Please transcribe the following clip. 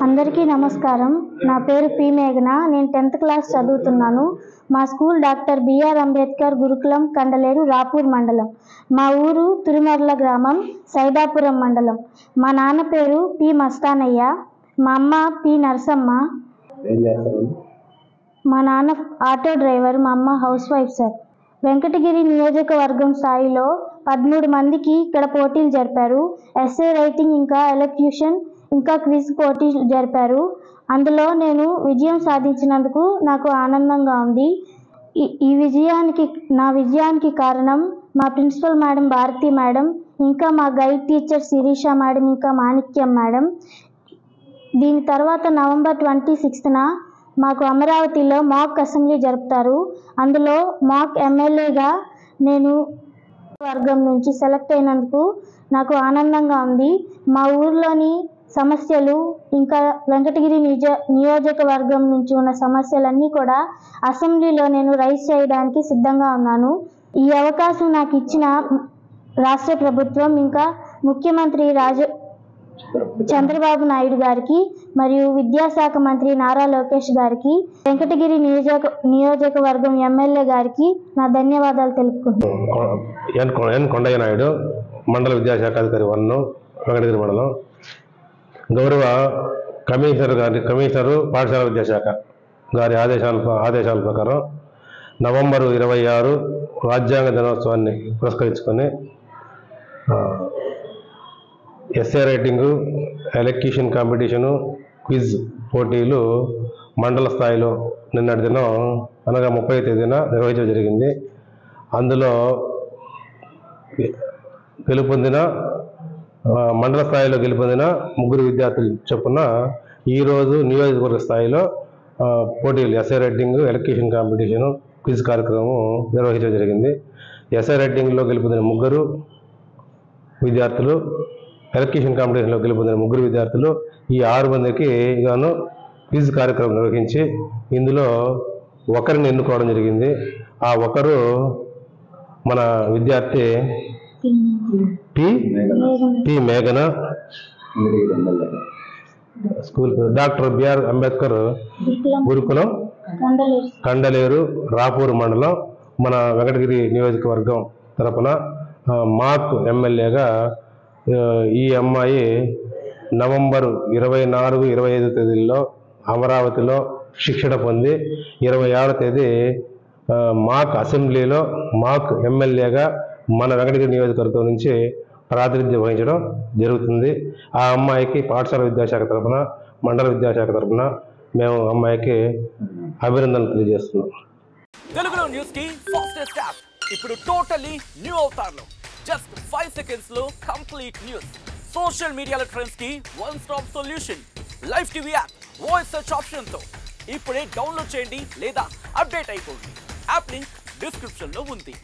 అందరికీ నమస్కారం. నా పేరు పి మేఘన. నేను 10th క్లాస్ చదువుతున్నాను. మా స్కూల్ డాక్టర్ బిఆర్ అంబేద్కర్ గురుకులం, కండలేరు, రాపూర్ మండలం. మా ఊరు తిరుమర్ల గ్రామం, సైదాపురం మండలం. మా నాన్న పేరు పి మస్తానయ్య, మా అమ్మ పి నరసమ్మ. మా నాన్న ఆటో డ్రైవర్, మా అమ్మ హౌస్ వైఫ్ సార్. వెంకటగిరి నియోజకవర్గం స్థాయిలో 13 మందికి ఇక్కడ పోటీలు జరిపారు. ఎస్ఏ రైటింగ్, ఇంకా ఎలక్యూషన్, ఇంకా క్విజ్ పోటీలు జరిపారు. అందులో నేను విజయం సాధించినందుకు నాకు ఆనందంగా ఉంది. నా విజయానికి కారణం మా ప్రిన్సిపల్ మేడం భారతి మేడం, ఇంకా మా గైడ్ టీచర్ శిరీష మేడం, ఇంకా మాణిక్యం మేడం. దీని తర్వాత నవంబర్ 26న మాకు అమరావతిలో మాక్ అసెంబ్లీ జరుపుతారు. అందులో మాక్ ఎమ్మెల్యేగా నేను వర్గం నుంచి సెలెక్ట్ అయినందుకు నాకు ఆనందంగా ఉంది. మా ఊర్లోని సమస్యలు, ఇంకా వెంకటగిరి నియోజకవర్గం నుంచి ఉన్న సమస్యలన్నీ కూడా అసెంబ్లీలో నేను రైజ్ చేయడానికి సిద్ధంగా ఉన్నాను. ఈ అవకాశం నాకు ఇచ్చిన రాష్ట్ర ప్రభుత్వం, ఇంకా ముఖ్యమంత్రి చంద్రబాబు నాయుడు గారికి, మరియు విద్యాశాఖ మంత్రి నారా లోకేష్ గారికి, వెంకటగిరి నియోజకవర్గం ఎమ్మెల్యే గారికి నా ధన్యవాదాలు తెలుపుకుంటున్నాను. కొండయ్య నాయుడు, మండల విద్యాశాఖ అధికారి 1, వెంకటగిరి మండలం. గౌరవ కమిషనరు పాఠశాల విద్యాశాఖ గారి ఆదేశాల ప్రకారం నవంబరు 26 రాజ్యాంగ దినోత్సవాన్ని పురస్కరించుకొని essay writing, elocution competition, quiz పోటీలు మండల స్థాయిలో నిన్నటి దినం అనగా 30వ తేదీన నిర్వహించడం జరిగింది. అందులో మండల స్థాయిలో గెలుపొందిన 3 విద్యార్థులు చొప్పున ఈరోజు నియోజకవర్గ స్థాయిలో పోటీలు essay writing, elocution competition, quiz కార్యక్రమం నిర్వహించడం జరిగింది. ఎస్ఏ రైటింగ్లో గెలుపొందిన 3 విద్యార్థులు, ఎలక్యూషన్ కాంపిటీషన్లో గెలుపొందిన 3 విద్యార్థులు, ఈ 6 మందికి గాను క్విజ్ కార్యక్రమం నిర్వహించి ఇందులో ఒకరిని ఎన్నుకోవడం జరిగింది. ఆ ఒకరు మన విద్యార్థి పి మేఘన, స్కూల్ డాక్టర్ బిఆర్ అంబేద్కర్ గురుకులం, కండలేరు, రాపూర్ మండలం, మన వెంకటగిరి నియోజకవర్గం తరపున మాక్ ఎమ్మెల్యేగా ఈ అమ్మాయి నవంబర్ 24, 25 తేదీల్లో అమరావతిలో శిక్షణ పొంది 26వ తేదీ మాక్ అసెంబ్లీలో మాక్ ఎమ్మెల్యేగా మన వెంకటగిరి నియోజకవర్గం నుంచి ప్రాతినిధ్యం వహించడం జరుగుతుంది. ఆ అమ్మాయికి పాఠశాల విద్యాశాఖ తరఫున, మండల విద్యాశాఖ తరఫున మేము అమ్మాయికి అభినందనలు తెలియజేస్తున్నాం. తెలుగులో న్యూస్ కి ఫాస్టెస్ట్ యాప్ ఇప్పుడు టోటల్లీ న్యూ అవతార్లో జస్ట్ 5 seconds లో కంప్లీట్ న్యూస్. సోషల్ మీడియాలో ట్రెండ్స్ కి one stop solution. Live TV app voice search option తో ఇప్పుడే డౌన్లోడ్ చేయండి లేదా అప్డేట్ అయిపోండి. యాప్ లింక్ డిస్క్రిప్షన్ లో ఉంది.